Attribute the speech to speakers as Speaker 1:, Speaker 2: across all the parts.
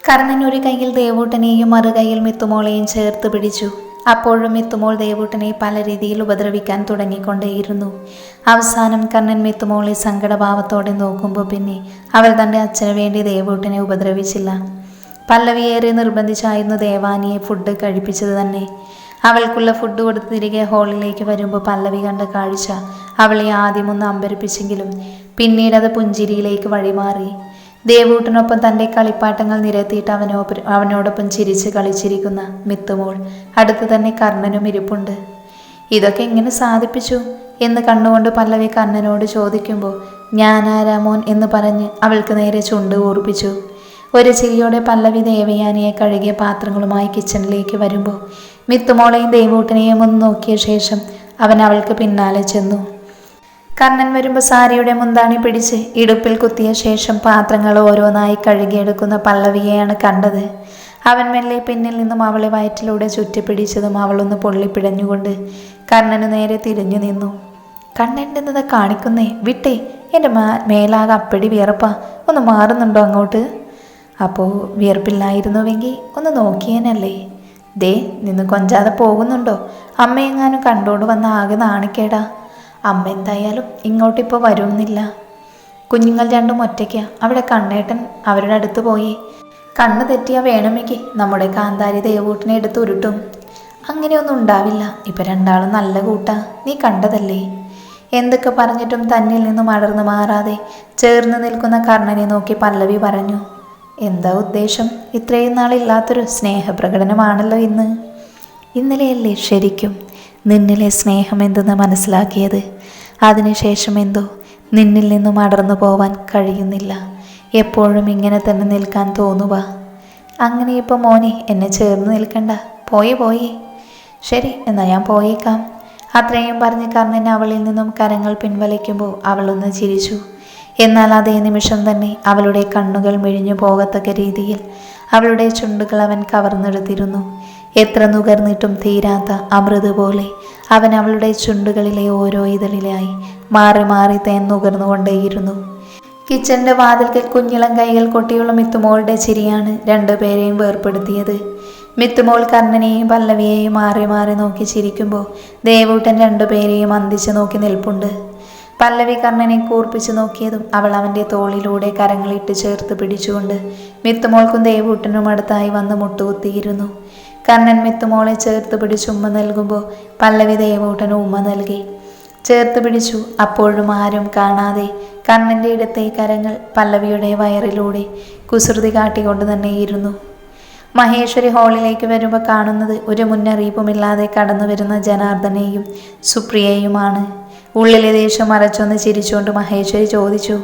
Speaker 1: കർണൻ ഒരു കൈയിൽ ദേവൂട്ടനെയും മറുകൈയിൽ മിത്തുമോളെയും ചേർത്ത് പിടിച്ചു. അപ്പോഴും മിത്തുമോൾ ദേവൂട്ടനെ പല രീതിയിൽ ഉപദ്രവിക്കാൻ തുടങ്ങിക്കൊണ്ടേയിരുന്നു. അവസാനം കർണൻ മിത്തുമോളെ സങ്കടഭാവത്തോടെ നോക്കുമ്പോൾ പിന്നെ അവൾ തൻ്റെ അച്ഛന് വേണ്ടി ദേവൂട്ടനെ ഉപദ്രവിച്ചില്ല. പല്ലവിയേറെ നിർബന്ധിച്ചായിരുന്നു ദേവാനിയെ ഫുഡ് കഴിപ്പിച്ചത് തന്നെ. അവൾക്കുള്ള ഫുഡ് കൊടുത്ത് തിരികെ ഹാളിലേക്ക് വരുമ്പോൾ പല്ലവി കണ്ട കാഴ്ച അവളെ ആദ്യമൊന്ന് അമ്പരപ്പിച്ചെങ്കിലും പിന്നീട് അത് പുഞ്ചിരിയിലേക്ക് വഴിമാറി. ദേവൂട്ടനൊപ്പം തൻ്റെ കളിപ്പാട്ടങ്ങൾ നിരത്തിയിട്ട് അവനോടൊപ്പം ചിരിച്ച് കളിച്ചിരിക്കുന്ന മിത്തുമോൾ അടുത്ത് തന്നെ കർണനും ഇരിപ്പുണ്ട്. ഇതൊക്കെ എങ്ങനെ സാധിപ്പിച്ചു എന്ന് കണ്ണുകൊണ്ട് പല്ലവി കർണനോട് ചോദിക്കുമ്പോൾ ഞാനാരാ മോൻ എന്ന് പറഞ്ഞ് അവൾക്ക് നേരെ ചുണ്ട് കൂർപ്പിച്ചു. ഒരു ചിരിയോടെ പല്ലവി ദേവയാനിയെ കഴുകിയ പാത്രങ്ങളുമായി കിച്ചണിലേക്ക് വരുമ്പോൾ മിത്തുമോളെയും ദേവൂട്ടനെയും ഒന്ന് നോക്കിയ ശേഷം അവൻ അവൾക്ക് പിന്നാലെ ചെന്നു. കർണൻ വരുമ്പോൾ സാരിയുടെ മുന്താണി പിടിച്ച് ഇടുപ്പിൽ കുത്തിയ ശേഷം പാത്രങ്ങൾ ഓരോന്നായി കഴുകിയെടുക്കുന്ന പല്ലവിയെയാണ് കണ്ടത്. അവൻ മെല്ലെ പിന്നിൽ നിന്നും അവളെ വയറ്റിലൂടെ ചുറ്റിപ്പിടിച്ചതും അവളൊന്ന് പൊള്ളിപ്പിടഞ്ഞുകൊണ്ട് കർണന് നേരെ തിരിഞ്ഞു നിന്നു. കണ്ണെന്തെന്നത് കാണിക്കുന്നേ, വിട്ടേ, എൻ്റെ മേലാകെ അപ്പടി വിയർപ്പാ, ഒന്ന് മാറുന്നുണ്ടോ അങ്ങോട്ട്? അപ്പോൾ വിയർപ്പില്ലായിരുന്നുവെങ്കിൽ ഒന്ന് നോക്കിയേനല്ലേ. ദേ നിന്ന് കൊഞ്ചാതെ പോകുന്നുണ്ടോ? അമ്മയെങ്ങാനും കണ്ടോണ്ട് വന്ന ആകെ നാണിക്കേടാ. അമ്മ എന്തായാലും ഇങ്ങോട്ടിപ്പോൾ വരുന്നില്ല. കുഞ്ഞുങ്ങൾ രണ്ടും ഒറ്റയ്ക്കാ. അവിടെ കണ്ണേട്ടൻ അവരുടെ അടുത്ത് പോയി. കണ്ണ് തെറ്റിയാൽ വേണമെങ്കിൽ നമ്മുടെ കാന്താരി ദേവൂട്ടിനെ എടുത്ത് ഉരുട്ടും. അങ്ങനെയൊന്നും ഉണ്ടാവില്ല. ഇപ്പം രണ്ടാളും നല്ല കൂട്ടാ, നീ കണ്ടതല്ലേ. എന്തൊക്കെ പറഞ്ഞിട്ടും തന്നിൽ നിന്നും അടർന്നു മാറാതെ ചേർന്ന് നിൽക്കുന്ന കർണനെ നോക്കി പല്ലവി പറഞ്ഞു. എന്താ ഉദ്ദേശം? ഇത്രയും നാളില്ലാത്തൊരു സ്നേഹപ്രകടനമാണല്ലോ ഇന്ന്. ഇന്നലെയല്ലേ ശരിക്കും നിന്നിലെ സ്നേഹം എന്തെന്ന് മനസ്സിലാക്കിയത്. അതിനുശേഷം എന്തോ നിന്നിൽ നിന്നും അടർന്നു പോവാൻ കഴിയുന്നില്ല. എപ്പോഴും ഇങ്ങനെ തന്നെ നിൽക്കാൻ തോന്നുക. അങ്ങനെ ഇപ്പോൾ മോനെ എന്നെ ചേർന്ന് നിൽക്കണ്ട, പോയേ. ശരി എന്നാൽ ഞാൻ പോയേക്കാം. അത്രയും പറഞ്ഞ് കർണൻ അവളിൽ നിന്നും കരങ്ങൾ പിൻവലിക്കുമ്പോൾ അവളൊന്ന് ചിരിച്ചു. എന്നാൽ അതേ നിമിഷം തന്നെ അവളുടെ കണ്ണുകൾ മിഴിഞ്ഞു പോകത്തക്ക രീതിയിൽ അവളുടെ ചുണ്ടുകൾ അവൻ കവർന്നെടുത്തിരുന്നു. എത്ര നുകർന്നിട്ടും തീരാത്ത അമൃത് പോലെ അവൻ അവളുടെ ചുണ്ടുകളിലെ ഓരോ ഇതളിലായി മാറി മാറി തേൻ നുകർന്നുകൊണ്ടേയിരുന്നു. കിച്ചന്റെ വാതിൽക്കൽ കുഞ്ഞിളം കൈകൾ കൊട്ടിയുള്ള മിത്തുമോളുടെ ചിരിയാണ് രണ്ടുപേരെയും വേർപ്പെടുത്തിയത്. മിത്തുമോൾ കർണനെയും പല്ലവിയെയും മാറി മാറി നോക്കി ചിരിക്കുമ്പോൾ ദേവൂട്ടൻ രണ്ടുപേരെയും അന്തിച്ച് നോക്കി നിൽപ്പുണ്ട്. പല്ലവി കർണനെ കൂർപ്പിച്ചു നോക്കിയതും അവൾ അവൻ്റെ തോളിലൂടെ കരങ്ങളിട്ട് ചേർത്ത് പിടിച്ചുകൊണ്ട് മിത്തുമോൾക്കും ദേവൂട്ടനും അടുത്തായി വന്ന് മുട്ടുകുത്തിയിരുന്നു. കർണൻ മിത്തുമോളെ ചേർത്ത് പിടിച്ച് ഉമ്മ നൽകുമ്പോൾ പല്ലവി ദേവൂട്ടന് ഉമ്മ നൽകി. ചേർത്ത് പിടിച്ചു. അപ്പോഴും ആരും കാണാതെ കർണൻ്റെ ഇടത്തെ കരങ്ങൾ പല്ലവിയുടെ വയറിലൂടെ കുസൃതി കാട്ടിക്കൊണ്ട് തന്നെയിരുന്നു. മഹേശ്വരി ഹാളിലേക്ക് വരുമ്പോൾ കാണുന്നത് ഒരു മുന്നറിയിപ്പുമില്ലാതെ കടന്നു വരുന്ന ജനാർദ്ദനെയും സുപ്രിയയുമാണ്. ഉള്ളിലെ ദേഷ്യം മറച്ചൊന്ന് ചിരിച്ചുകൊണ്ട് മഹേശ്വരി ചോദിച്ചു,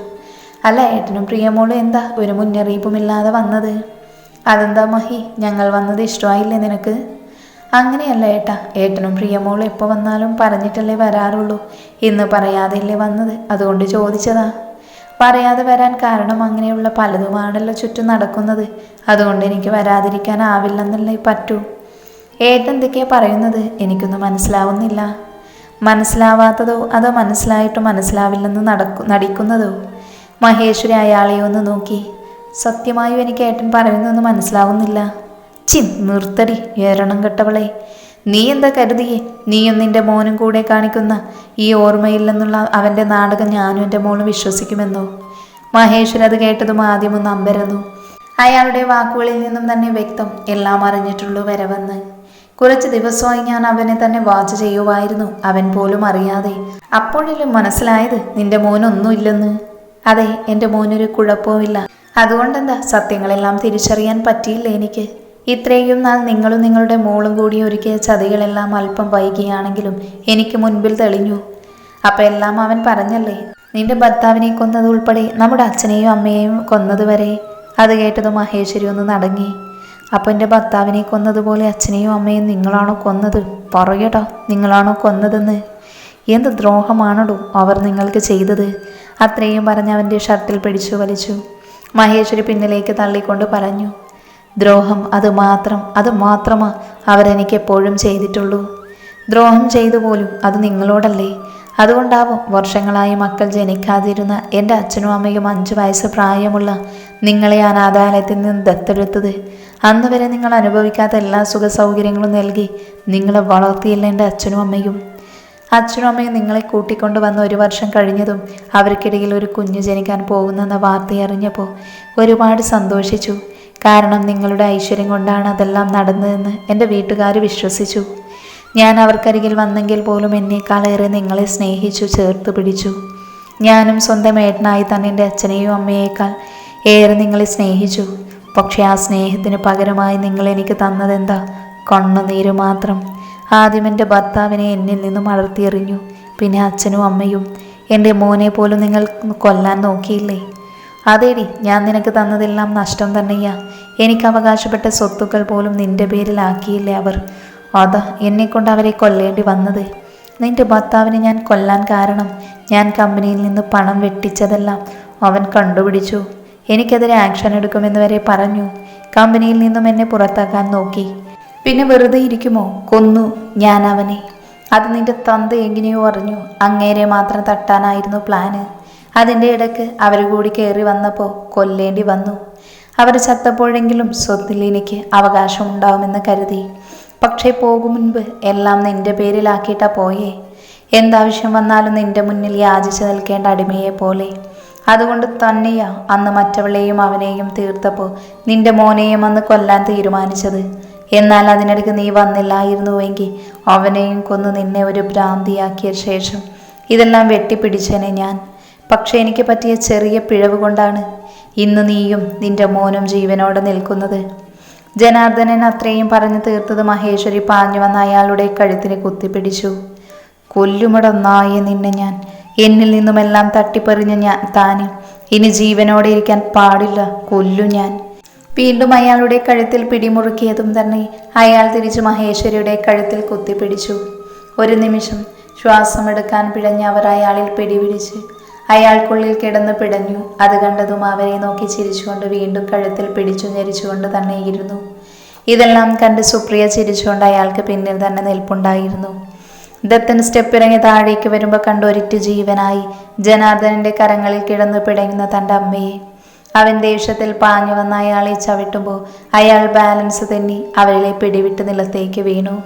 Speaker 1: അല്ല ഏട്ടനും പ്രിയമോളും എന്താ ഒരു മുന്നറിയിപ്പുമില്ലാതെ വന്നത്? അതെന്താ മഹി, ഞങ്ങൾ വന്നത് ഇഷ്ടമായില്ലേ നിനക്ക്? അങ്ങനെയല്ല ഏട്ടാ, ഏട്ടനും പ്രിയമോളും എപ്പോൾ വന്നാലും പറഞ്ഞിട്ടല്ലേ വരാറുള്ളൂ. ഇന്ന് പറയാതെയല്ലേ വന്നത്, അതുകൊണ്ട് ചോദിച്ചതാ. പറയാതെ വരാൻ കാരണം അങ്ങനെയുള്ള പലതുമാണല്ലോ ചുറ്റും നടക്കുന്നത്. അതുകൊണ്ട് എനിക്ക് വരാതിരിക്കാനാവില്ലെന്നല്ലേ പറ്റൂ. ഏട്ടൻ എന്തൊക്കെയാ പറയുന്നത്? എനിക്കൊന്നും മനസ്സിലാവുന്നില്ല. മനസ്സിലാവാത്തതോ അതോ മനസ്സിലായിട്ട് മനസ്സിലാവില്ലെന്ന് നടിക്കുന്നതോ? മഹേശ്വരി അയാളെ ഒന്ന് നോക്കി. സത്യമായും എനിക്ക് ഏട്ടൻ പറയുന്നതൊന്നും മനസ്സിലാവുന്നില്ല. നിർത്തടി ഏരണം കെട്ടവളെ. നീ എന്താ കരുതിയേ നീയും നിന്റെ മോനും കൂടെ കാണിക്കുന്ന ഈ ഓർമ്മയില്ലെന്നുള്ള അവൻ്റെ നാടകം ഞാനും എൻ്റെ മോളും വിശ്വസിക്കുമെന്നോ? മഹേശ്വരി അത് കേട്ടതും ആദ്യമൊന്ന് അമ്പരന്നു. അയാളുടെ വാക്കുകളിൽ നിന്നും തന്നെ വ്യക്തം എല്ലാം അറിഞ്ഞിട്ടുള്ളൂ വരവെന്ന്. കുറച്ച് ദിവസമായി ഞാൻ അവനെ തന്നെ വാച്ച് ചെയ്യുമായിരുന്നു, അവൻ പോലും അറിയാതെ. അപ്പോഴല്ലേ മനസ്സിലായത് നിന്റെ മോനൊന്നുമില്ലെന്ന്. അതെ, എൻ്റെ മോനൊരു കുഴപ്പവുമില്ല. അതുകൊണ്ടെന്താ സത്യങ്ങളെല്ലാം തിരിച്ചറിയാൻ പറ്റിയില്ല എനിക്ക്. ഇത്രയും നാൾ നിങ്ങളും നിങ്ങളുടെ മോളും കൂടി ഒരുക്കിയ ചതികളെല്ലാം അല്പം വൈകിയാണെങ്കിലും എനിക്ക് മുൻപിൽ തെളിഞ്ഞു. അപ്പം എല്ലാം അവൻ പറഞ്ഞല്ലേ, നിന്റെ ഭർത്താവിനെ കൊന്നത് ഉൾപ്പെടെ നമ്മുടെ അച്ഛനെയും അമ്മയെയും കൊന്നതുവരെ. അത് കേട്ടത് മഹേശ്വരി ഒന്ന് നടങ്ങി. അപ്പം എൻ്റെ ഭർത്താവിനെ കൊന്നതുപോലെ അച്ഛനെയും അമ്മയും നിങ്ങളാണോ കൊന്നത്? പറയടാ, നിങ്ങളാണോ കൊന്നതെന്ന്. എന്ത് ദ്രോഹമാണോ അവർ നിങ്ങൾക്ക് ചെയ്തത്? അത്രയും പറഞ്ഞ് അവൻ്റെ ഷർട്ടിൽ പിടിച്ചു വലിച്ചു. മഹേശ്വരി പിന്നിലേക്ക് തള്ളിക്കൊണ്ട് പറഞ്ഞു, ദ്രോഹം അത് മാത്രമാ അവരെനിക്ക് എപ്പോഴും ചെയ്തിട്ടുള്ളൂ. ദ്രോഹം ചെയ്തു പോലും അത് നിങ്ങളോടല്ലേ. അതുകൊണ്ടാവും വർഷങ്ങളായി മക്കൾ ജനിക്കാതിരുന്ന എൻ്റെ അച്ഛനും അമ്മയും 5 വയസ്സ് പ്രായമുള്ള നിങ്ങളെ അനാഥാലയത്തിൽ നിന്ന് ദത്തെടുത്തത്. അന്ന് വരെ നിങ്ങൾ അനുഭവിക്കാത്ത എല്ലാ സുഖ സൗകര്യങ്ങളും നൽകി നിങ്ങളെ വളർത്തിയില്ല എൻ്റെ അച്ഛനും അമ്മയും. അച്ഛനും അമ്മയും നിങ്ങളെ കൂട്ടിക്കൊണ്ടു വന്ന് 1 വർഷം കഴിഞ്ഞതും അവർക്കിടയിൽ ഒരു കുഞ്ഞ് ജനിക്കാൻ പോകുന്നെന്ന വാർത്തയറിഞ്ഞപ്പോൾ ഒരുപാട് സന്തോഷിച്ചു. കാരണം നിങ്ങളുടെ ഐശ്വര്യം കൊണ്ടാണ് അതെല്ലാം നടന്നതെന്ന് എൻ്റെ വീട്ടുകാർ വിശ്വസിച്ചു. ഞാൻ അവർക്കരികിൽ വന്നെങ്കിൽ പോലും എന്നേക്കാളേറെ നിങ്ങളെ സ്നേഹിച്ചു, ചേർത്ത് പിടിച്ചു. ഞാനും സ്വന്തം ഏട്ടനായി തന്നെ എൻ്റെ അച്ഛനെയും അമ്മയേക്കാൾ ഏറെ നിങ്ങളെ സ്നേഹിച്ചു. പക്ഷേ ആ സ്നേഹത്തിന് പകരമായി നിങ്ങൾ എനിക്ക് തന്നതെന്താ? കണ്ണുനീര് മാത്രം. ആദ്യം എൻ്റെ ഭർത്താവിനെ എന്നിൽ നിന്നും അടർത്തിയെറിഞ്ഞു. പിന്നെ അച്ഛനും അമ്മയും. എൻ്റെ മോനെ പോലും നിങ്ങൾ കൊല്ലാൻ നോക്കിയില്ലേ? അതേടി, ഞാൻ നിനക്ക് തന്നതെല്ലാം നഷ്ടം തന്നെയാ. എനിക്ക് അവകാശപ്പെട്ട സ്വത്തുക്കൾ പോലും നിന്റെ പേരിലാക്കിയില്ലേ അവർ? അതാ എന്നെക്കൊണ്ട് അവരെ കൊല്ലേണ്ടി വന്നത്. നിന്റെ ഭർത്താവിനെ ഞാൻ കൊല്ലാൻ കാരണം ഞാൻ കമ്പനിയിൽ നിന്ന് പണം വെട്ടിച്ചതെല്ലാം അവൻ കണ്ടുപിടിച്ചു. എനിക്കെതിരെ ആക്ഷൻ എടുക്കുമെന്ന് വരെ പറഞ്ഞു. കമ്പനിയിൽ നിന്നും എന്നെ പുറത്താക്കാൻ നോക്കി. പിന്നെ വെറുതെ ഇരിക്കുമോ? കൊന്നു ഞാൻ അവനെ. അത് നിന്റെ തന്ത എങ്ങനെയോ അറിഞ്ഞു. അങ്ങേരെ മാത്രം തട്ടാനായിരുന്നു പ്ലാന്. അതിൻ്റെ ഇടയ്ക്ക് അവർ കൂടി കയറി വന്നപ്പോൾ കൊല്ലേണ്ടി വന്നു. അവർ ചത്തപ്പോഴെങ്കിലും സ്വത്തിൽ എനിക്ക് അവകാശം ഉണ്ടാവുമെന്ന് കരുതി. പക്ഷേ പോകും മുൻപ് എല്ലാം നിന്റെ പേരിലാക്കിയിട്ടാ പോയേ. എന്താവശ്യം വന്നാലും നിന്റെ മുന്നിൽ യാചിച്ചു നിൽക്കേണ്ട അടിമയെ പോലെ. അതുകൊണ്ട് തന്നെയാ അന്ന് മറ്റവളെയും അവനെയും തീർത്തപ്പോൾ നിന്റെ മോനെയും അന്ന് കൊല്ലാൻ തീരുമാനിച്ചത്. എന്നാൽ അതിനിടയ്ക്ക് നീ വന്നില്ലായിരുന്നുവെങ്കിൽ അവനെയും കൊന്ന് നിന്നെ ഒരു ഭ്രാന്തിയാക്കിയ ശേഷം ഇതെല്ലാം വെട്ടിപ്പിടിച്ചേനെ ഞാൻ. പക്ഷെ എനിക്ക് പറ്റിയ ചെറിയ പിഴവ് കൊണ്ടാണ് ഇന്ന് നീയും നിന്റെ മോനും ജീവനോടെ നിൽക്കുന്നത്. ജനാർദ്ദനൻ അത്രയും പറഞ്ഞു തീർത്തത് മഹേശ്വരി പാഞ്ഞു വന്ന അയാളുടെ കഴുത്തിന് കുത്തിപ്പിടിച്ചു. കൊല്ലുമട നായെ നിന്നെ ഞാൻ. എന്നിൽ നിന്നുമെല്ലാം തട്ടിപ്പറിഞ്ഞ താന് ഇനി ജീവനോടെ ഇരിക്കാൻ പാടില്ല. കൊല്ലു ഞാൻ. വീണ്ടും അയാളുടെ കഴുത്തിൽ പിടിമുറുക്കിയതും തന്നെ അയാൾ തിരിച്ചു മഹേശ്വരിയുടെ കഴുത്തിൽ കുത്തിപ്പിടിച്ചു. ഒരു നിമിഷം ശ്വാസമെടുക്കാൻ പിഴഞ്ഞ അവർ അയാളിൽ പിടിപിടിച്ച് അയാൾക്കുള്ളിൽ കിടന്ന് പിടഞ്ഞു. അത് കണ്ടതും അവരെ നോക്കി ചിരിച്ചുകൊണ്ട് വീണ്ടും കഴുത്തിൽ പിടിച്ചു ഞെരിച്ചുകൊണ്ട് തന്നെ ഇരുന്നു. ഇതെല്ലാം കണ്ട് സുപ്രിയ ചിരിച്ചുകൊണ്ട് അയാൾക്ക് പിന്നിൽ തന്നെ നിൽപ്പുണ്ടായിരുന്നു. ദത്തൻ സ്റ്റെപ്പ് ഇറങ്ങി താഴേക്ക് വരുമ്പോൾ കണ്ട് ഒരിറ്റു ജീവനായി ജനാർദ്ദനന്റെ കരങ്ങളിൽ കിടന്ന് പിടയുന്ന തൻ്റെ അമ്മയെ. അവൻ ദേഷ്യത്തിൽ പാഞ്ഞു വന്ന അയാളെ ചവിട്ടുമ്പോൾ അയാൾ ബാലൻസ് തെന്നി അവരിലെ പിടിവിട്ട് നിലത്തേക്ക് വീണു.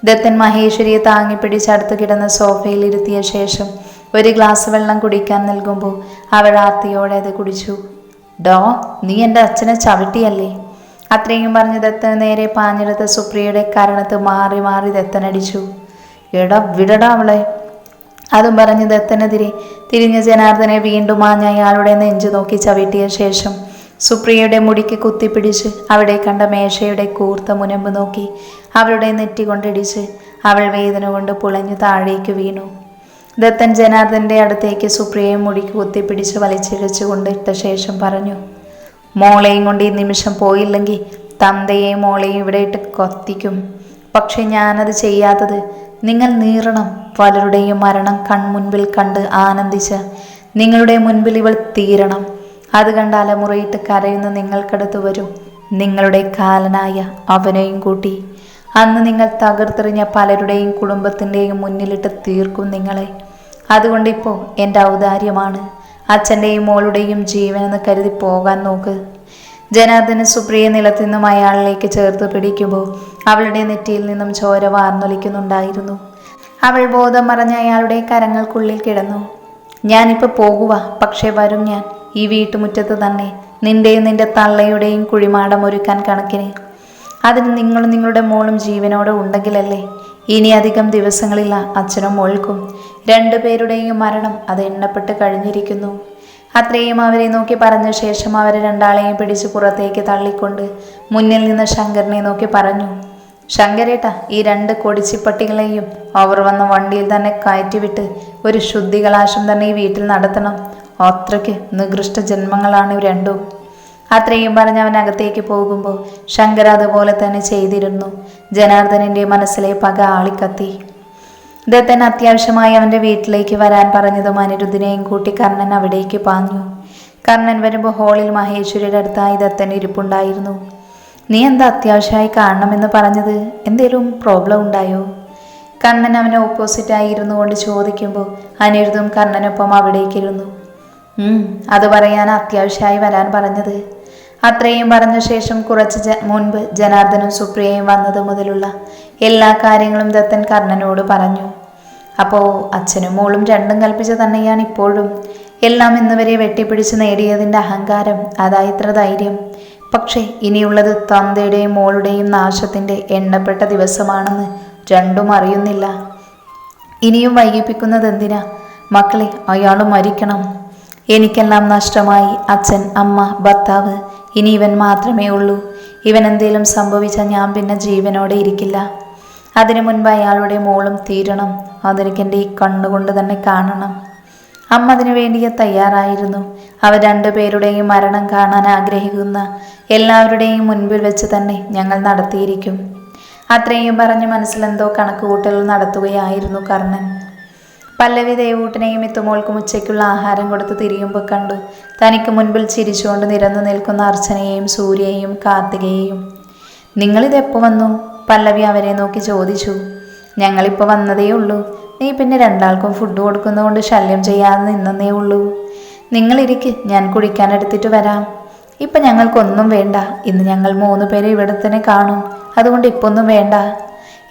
Speaker 1: ദത്തൻ മഹേശ്വരിയെ താങ്ങിപ്പിടിച്ച് അടുത്ത് കിടന്ന സോഫയിൽ ഇരുത്തിയ ശേഷം ഒരു ഗ്ലാസ് വെള്ളം കുടിക്കാൻ നൽകുമ്പോൾ അവൾ ആർത്തിയോടെ അത് കുടിച്ചു. ഡോ, നീ എൻ്റെ അച്ഛനെ ചവിട്ടിയല്ലേ? അത്രയും പറഞ്ഞ് ദത്തന് നേരെ പാഞ്ഞെടുത്ത സുപ്രിയയുടെ കരണത്ത് മാറി മാറി ദത്തനടിച്ചു. എടാ വിടടാ അവളെ. അതും പറഞ്ഞ് ദത്തനെതിരെ തിരിഞ്ഞ ജനാർദ്ദനെ വീണ്ടും ആഞ്ഞ അയാളുടെ നെഞ്ചു നോക്കി ചവിട്ടിയ ശേഷം സുപ്രിയയുടെ മുടിക്ക് കുത്തിപ്പിടിച്ച് അവിടെ കണ്ട മേശയുടെ കൂർത്ത മുനമ്പ് നോക്കി അവളുടെ നെറ്റി കൊണ്ടിടിച്ച് അവൾ വേദന കൊണ്ട് പുളഞ്ഞു താഴേക്ക് വീണു. ദത്തൻ ജനാർദ്ദൻ്റെ അടുത്തേക്ക് സുപ്രിയയെ മുടിക്ക് കുത്തിപ്പിടിച്ച് വലിച്ചിഴച്ചു കൊണ്ടിട്ട ശേഷം പറഞ്ഞു, മോളെയും കൊണ്ട് ഈ നിമിഷം പോയില്ലെങ്കിൽ തന്തയെയും മോളെയും ഇവിടെ ഇട്ട് കൊത്തിക്കും. പക്ഷെ ഞാനത് ചെയ്യാത്തത് നിങ്ങൾ നീറണം. പലരുടെയും മരണം കൺമുൻപിൽ കണ്ട് ആനന്ദിച്ച് നിങ്ങളുടെ മുൻപിൽ ഇവൾ തീരണം. അത് കണ്ട് അലമുറയിട്ട് കരയുന്ന നിങ്ങൾക്കടുത്ത് വരും നിങ്ങളുടെ കാലനായ അവനെയും കൂട്ടി. അന്ന് നിങ്ങൾ തകർത്തെറിഞ്ഞ പലരുടെയും കുടുംബത്തിൻ്റെയും മുന്നിലിട്ട് തീർക്കും നിങ്ങളെ. അതുകൊണ്ടിപ്പോൾ എൻ്റെ ഔദാര്യമാണ് അച്ഛൻ്റെയും മോളുടെയും ജീവനെന്ന് കരുതി പോകാൻ നോക്ക്. ജനാർദ്ദന് സുപ്രിയ നിലത്തു നിന്നും അയാളിലേക്ക് ചേർത്ത് പിടിക്കുമ്പോൾ അവളുടെ നെറ്റിയിൽ നിന്നും ചോര വാർന്നൊലിക്കുന്നുണ്ടായിരുന്നു. അവൾ ബോധം മറഞ്ഞ അയാളുടെ കരങ്ങൾക്കുള്ളിൽ കിടന്നു. ഞാനിപ്പോൾ പോകുക, പക്ഷേ വരും ഞാൻ ഈ വീട്ടുമുറ്റത്ത് തന്നെ നിന്റെയും നിന്റെ തള്ളയുടെയും കുഴിമാടം ഒരുക്കാൻ കണക്കിന്. അതിന് നിങ്ങളും നിങ്ങളുടെ മോളും ജീവനോടെ ഉണ്ടെങ്കിലല്ലേ. ഇനി അധികം ദിവസങ്ങളില്ല അച്ഛനും മോൾക്കും. 2 പേരുടെയും മരണം അത് എണ്ണപ്പെട്ട് കഴിഞ്ഞിരിക്കുന്നു. അത്രയും അവരെ നോക്കി പറഞ്ഞ ശേഷം അവരെ 2ആളെയും പിടിച്ച് പുറത്തേക്ക് തള്ളിക്കൊണ്ട് മുന്നിൽ നിന്ന് ശങ്കരനെ നോക്കി പറഞ്ഞു, ശങ്കരേട്ട, ഈ 2 കൊടിച്ചിപ്പട്ടികളെയും അവർ വന്ന വണ്ടിയിൽ തന്നെ കയറ്റിവിട്ട് ഒരു ശുദ്ധികലാശം തന്നെ ഈ വീട്ടിൽ നടത്തണം. അത്രയ്ക്ക് നികൃഷ്ട ജന്മങ്ങളാണ് രണ്ടും. അത്രയും പറഞ്ഞ് അവൻ അകത്തേക്ക് പോകുമ്പോൾ ശങ്കർ അതുപോലെ തന്നെ ചെയ്തിരുന്നു. ജനാർദ്ദനന്റെ മനസ്സിലെ പക ആളിക്കത്തി. ദത്തൻ അത്യാവശ്യമായി അവൻ്റെ വീട്ടിലേക്ക് വരാൻ പറഞ്ഞതും അനിരുദ്ധിനെയും കൂട്ടി കർണൻ അവിടേക്ക് പാഞ്ഞു. കർണൻ വരുമ്പോൾ ഹാളിൽ മഹേശ്വരിയുടെ അടുത്തായി ദത്തൻ ഇരിപ്പുണ്ടായിരുന്നു. നീ എന്താ അത്യാവശ്യമായി കാണണമെന്ന് പറഞ്ഞത്? എന്തേലും പ്രോബ്ലം ഉണ്ടായോ? കണ്ണൻ അവനെ ഓപ്പോസിറ്റായി ഇരുന്നു കൊണ്ട് ചോദിക്കുമ്പോൾ അനിരുദ്ധും കണ്ണനൊപ്പം അവിടേക്കിരുന്നു. അത് പറയാൻ അത്യാവശ്യമായി വരാൻ പറഞ്ഞത്. അത്രയും പറഞ്ഞ ശേഷം കുറച്ച് മുൻപ് ജനാർദ്ദനും സുപ്രിയയും വന്നത് മുതലുള്ള എല്ലാ കാര്യങ്ങളും ദത്തൻ കർണനോട് പറഞ്ഞു. അപ്പോൾ അച്ഛനും മോളും രണ്ടും കൽപ്പിച്ച് തന്നെയാണ് ഇപ്പോഴും എല്ലാം ഇന്നുവരെ വെട്ടിപ്പിടിച്ച് നേടിയതിൻ്റെ അഹങ്കാരം, അതാ ഇത്ര ധൈര്യം. പക്ഷേ ഇനിയുള്ളത് തന്തയുടെയും മോളുടെയും നാശത്തിൻ്റെ എണ്ണപ്പെട്ട ദിവസമാണെന്ന് രണ്ടും അറിയുന്നില്ല. ഇനിയും വൈകിപ്പിക്കുന്നത് എന്തിനാ മക്കളെ? അയാൾ മരിക്കണം. എനിക്കെല്ലാം നഷ്ടമായി. അച്ഛൻ, അമ്മ, ഭർത്താവ്, ഇനി ഇവൻ മാത്രമേ ഉള്ളൂ. ഇവൻ എന്തേലും സംഭവിച്ചാൽ ഞാൻ പിന്നെ ജീവനോടെ ഇരിക്കില്ല. അതിനു മുൻപ് അയാളുടെ മോളും തീരണം. അതെനിക്ക് എൻ്റെ ഈ കണ്ണുകൊണ്ട് തന്നെ കാണണം. അമ്മ അതിനു വേണ്ടി തയ്യാറായിരുന്നു. അവർ രണ്ടുപേരുടെയും മരണം കാണാൻ ആഗ്രഹിക്കുന്ന എല്ലാവരുടെയും മുൻപിൽ വെച്ച് തന്നെ ഞങ്ങൾ നടത്തിയിരിക്കും. അത്രയും പറഞ്ഞ് മനസ്സിലെന്തോ കണക്കുകൂട്ടൽ നടത്തുകയായിരുന്നു കർണൻ. പല്ലവി ദേവൂട്ടനെയും മിത്തുമോൾക്കും ഉച്ചയ്ക്കുള്ള ആഹാരം കൊടുത്ത് തിരിയുമ്പോൾ കണ്ടു തനിക്ക് മുൻപിൽ ചിരിച്ചുകൊണ്ട് നിരന്നു നിൽക്കുന്ന അർച്ചനയെയും സൂര്യയെയും കാർത്തികയെയും. നിങ്ങളിതെപ്പോൾ വന്നു? പല്ലവി അവരെ നോക്കി ചോദിച്ചു. ഞങ്ങളിപ്പോൾ വന്നതേ ഉള്ളൂ. നീ പിന്നെ രണ്ടാൾക്കും ഫുഡ് കൊടുക്കുന്നതുകൊണ്ട് ശല്യം ചെയ്യാതെ നിന്നേ ഉള്ളൂ. നിങ്ങളിരിക്ക്, ഞാൻ കുടിക്കാൻ എടുത്തിട്ട് വരാം. ഇപ്പം ഞങ്ങൾക്കൊന്നും വേണ്ട. ഇന്ന് ഞങ്ങൾ 3 പേരെ ഇവിടെ തന്നെ കാണും. അതുകൊണ്ട് ഇപ്പം ഒന്നും വേണ്ട.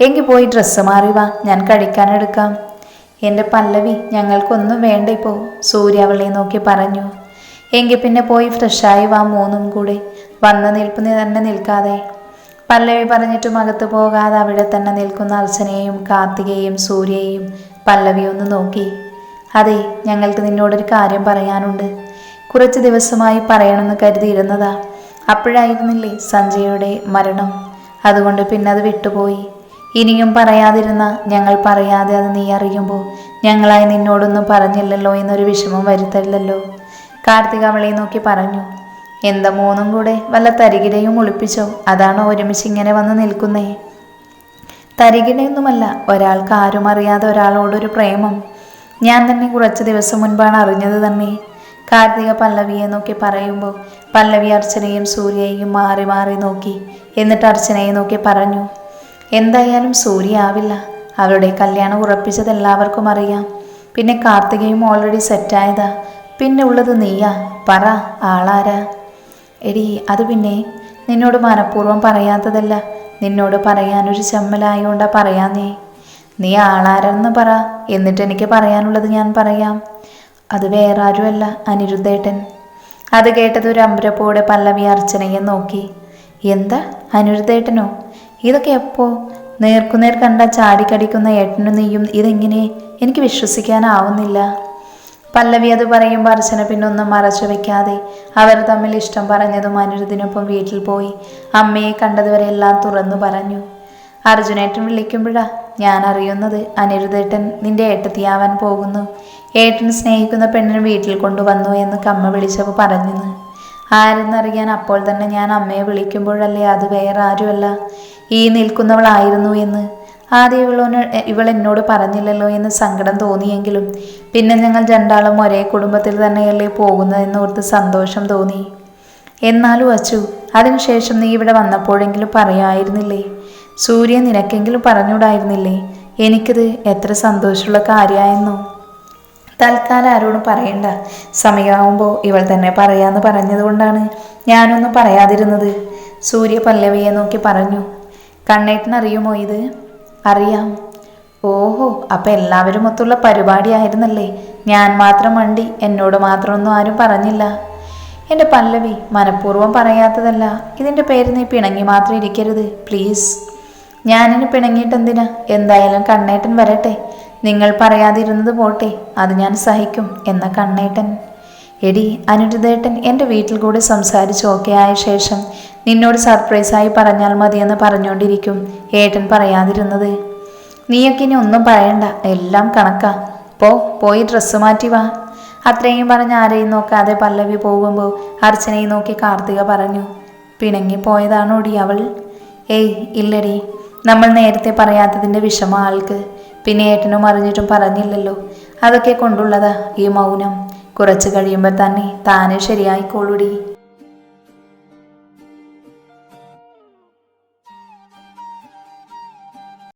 Speaker 1: എങ്കിൽ പോയി ഡ്രസ്സ് മാറി വാ, ഞാൻ കഴിക്കാനെടുക്കാം. എൻ്റെ പല്ലവി, ഞങ്ങൾക്കൊന്നും വേണ്ട ഇപ്പോൾ, സൂര്യ അവളെ നോക്കി പറഞ്ഞു. എങ്കിൽ പിന്നെ പോയി ഫ്രഷായി വാ, 3 കൂടെ. വന്ന നിൽപ്പ് തന്നെ നിൽക്കാതെ. പല്ലവി പറഞ്ഞിട്ടും അകത്ത് പോകാതെ അവിടെ തന്നെ നിൽക്കുന്ന അർച്ചനയെയും കാർത്തികയെയും സൂര്യയെയും പല്ലവി ഒന്ന് നോക്കി. അതെ, ഞങ്ങൾക്ക് നിന്നോടൊരു കാര്യം പറയാനുണ്ട്. കുറച്ച് ദിവസമായി പറയണമെന്ന് കരുതിയിരുന്നതാ. അപ്പോഴായിരുന്നില്ലേ സഞ്ജയുടെ മരണം. അതുകൊണ്ട് പിന്നെ അത് വിട്ടുപോയി. ഇനിയും പറയാതിരുന്ന ഞങ്ങൾ പറയാതെ അത് നീ അറിയുമ്പോൾ ഞങ്ങളായി നിന്നോടൊന്നും പറഞ്ഞില്ലല്ലോ എന്നൊരു വിഷമം വരുത്തല്ലോ. കാർത്തിക അവളെ നോക്കി പറഞ്ഞു. എന്താ 3 കൂടെ വല്ല തരികിടയും ഒളിപ്പിച്ചോ? അതാണോ ഒരുമിച്ച് ഇങ്ങനെ വന്ന് നിൽക്കുന്നേ? തരികിടയൊന്നുമല്ല, ഒരാൾക്ക് ആരും അറിയാതെ ഒരാളോടൊരു പ്രേമം. ഞാൻ തന്നെ കുറച്ച് ദിവസം മുൻപാണ് അറിഞ്ഞത് തന്നെ. കാർത്തിക പല്ലവിയെ നോക്കി പറയുമ്പോൾ പല്ലവി അർച്ചനയും സൂര്യയെയും മാറി മാറി നോക്കി. എന്നിട്ട് അർച്ചനയെ നോക്കി പറഞ്ഞു. എന്തായാലും സൂര്യ ആവില്ല. അവരുടെ കല്യാണം ഉറപ്പിച്ചത് എല്ലാവർക്കും അറിയാം. പിന്നെ കാർത്തികയും ഓൾറെഡി സെറ്റായതാ. പിന്നെ ഉള്ളത് നീയാ. പറ, ആളാരാ? എടി, അത് പിന്നെ നിന്നോട് മനഃപൂർവ്വം പറയാത്തതല്ല. നിന്നോട് പറയാനൊരു ചമ്മലായോണ്ടാ പറയാന്നേ. നീ ആളാരെന്ന് പറ, എന്നിട്ട് എനിക്ക് പറയാനുള്ളത് ഞാൻ പറയാം. അത് വേറെ ആരുമല്ല, അനിരുദ്ധേട്ടൻ. അത് കേട്ടത് ഒരു അമ്പരപ്പോടെ പല്ലവി അർച്ചനയെ നോക്കി. എന്താ, അനിരുദ്ധേട്ടനോ? ഇതൊക്കെ എപ്പോ? നേർക്കുനേർ കണ്ട ചാടിക്കടിക്കുന്ന ഏട്ടനും നീയും ഇതെങ്ങനെ? എനിക്ക് വിശ്വസിക്കാനാവുന്നില്ല. പല്ലവി അത് പറയുമ്പോൾ അർച്ചന പിന്നൊന്നും മറച്ചു വെക്കാതെ അവർ തമ്മിൽ ഇഷ്ടം പറഞ്ഞതും അനിരുദ്ധിനൊപ്പം വീട്ടിൽ പോയി അമ്മയെ കണ്ടതുവരെ എല്ലാം തുറന്നു പറഞ്ഞു. അർജുനേട്ടൻ വിളിക്കുമ്പോഴാ ഞാൻ അറിയുന്നത് അനിരുദ്ധേട്ടൻ നിന്റെ ഏട്ടത്തിയാവാൻ പോകുന്നു. ഏട്ടൻ സ്നേഹിക്കുന്ന പെണ്ണിനെ വീട്ടിൽ കൊണ്ടുവന്നു എന്ന് കമ്മ വിളിച്ചപ്പോൾ പറഞ്ഞെന്ന്. ആരെന്നറിയാൻ അപ്പോൾ തന്നെ ഞാൻ അമ്മയെ വിളിക്കുമ്പോഴല്ലേ അത് വേറെ ആരുമല്ല, ഈ നിൽക്കുന്നവളായിരുന്നു എന്ന്. ആദ്യം ഇവൾ എന്നോട് പറഞ്ഞില്ലല്ലോ എന്ന് സങ്കടം തോന്നിയെങ്കിലും പിന്നെ ഞങ്ങൾ രണ്ടാളും ഒരേ കുടുംബത്തിൽ തന്നെയല്ലേ പോകുന്നതെന്നോർത്ത് സന്തോഷം തോന്നി. എന്നാലും അച്ചു, അതിനുശേഷം നീ ഇവിടെ വന്നപ്പോഴെങ്കിലും പറയായിരുന്നില്ലേ? സൂര്യ നിനക്കെങ്കിലും പറഞ്ഞൂടായിരുന്നില്ലേ? എനിക്കത് എത്ര സന്തോഷമുള്ള കാര്യമായിരുന്നു. തൽക്കാലം ആരോടും പറയണ്ട, സമയമാകുമ്പോൾ ഇവൾ തന്നെ പറയാമെന്ന് പറഞ്ഞതുകൊണ്ടാണ് ഞാനൊന്നും പറയാതിരുന്നത്. സൂര്യ പല്ലവിയെ നോക്കി പറഞ്ഞു. കണ്ണേട്ടനറിയുമോ ഇത്? അറിയാം. ഓഹോ, അപ്പം എല്ലാവരും ഒത്തുള്ള പരിപാടിയായിരുന്നല്ലേ? ഞാൻ മാത്രം വണ്ടി, എന്നോട് മാത്രമൊന്നും ആരും പറഞ്ഞില്ല. എൻ്റെ പല്ലവി, മനഃപൂർവ്വം പറയാത്തതല്ല. ഇതിൻ്റെ പേര് നീ പിണങ്ങി മാത്രം ഇരിക്കരുത് പ്ലീസ്. ഞാനിന് പിണങ്ങിയിട്ടെന്തിനാ? എന്തായാലും കണ്ണേട്ടൻ വരട്ടെ. നിങ്ങൾ പറയാതിരുന്നത് പോട്ടെ, അത് ഞാൻ സഹിക്കും എന്ന കണ്ണേട്ടൻ. എടി അനിരുദ്ധേട്ടൻ എൻ്റെ വീട്ടിൽ കൂടി സംസാരിച്ച് ഓക്കെ ആയ ശേഷം നിന്നോട് സർപ്രൈസായി പറഞ്ഞാൽ മതിയെന്ന് പറഞ്ഞുകൊണ്ടിരിക്കും ഏട്ടൻ പറയാതിരുന്നത്. നീയൊക്കെ ഇനി ഒന്നും പറയണ്ട, എല്ലാം കണക്കാ. പോയി ഡ്രസ്സ് മാറ്റി വാ. അത്രയും പറഞ്ഞ് ആരെയും നോക്കാതെ പല്ലവി പോകുമ്പോൾ അർച്ചനയെ നോക്കി കാർത്തിക പറഞ്ഞു. പിണങ്ങിപ്പോയതാണോടി അവൾ? ഏയ് ഇല്ലടി, നമ്മൾ നേരത്തെ പറയാത്തതിൻ്റെ വിഷമം ആൾക്ക്. പിന്നെ ഏട്ടനും അറിഞ്ഞിട്ടും പറഞ്ഞില്ലല്ലോ, അതൊക്കെ കൊണ്ടുള്ളതാ ഈ മൗനം. കുറച്ച് കഴിയുമ്പോൾ തന്നെ താനെ ശരിയായിക്കോളൂടി.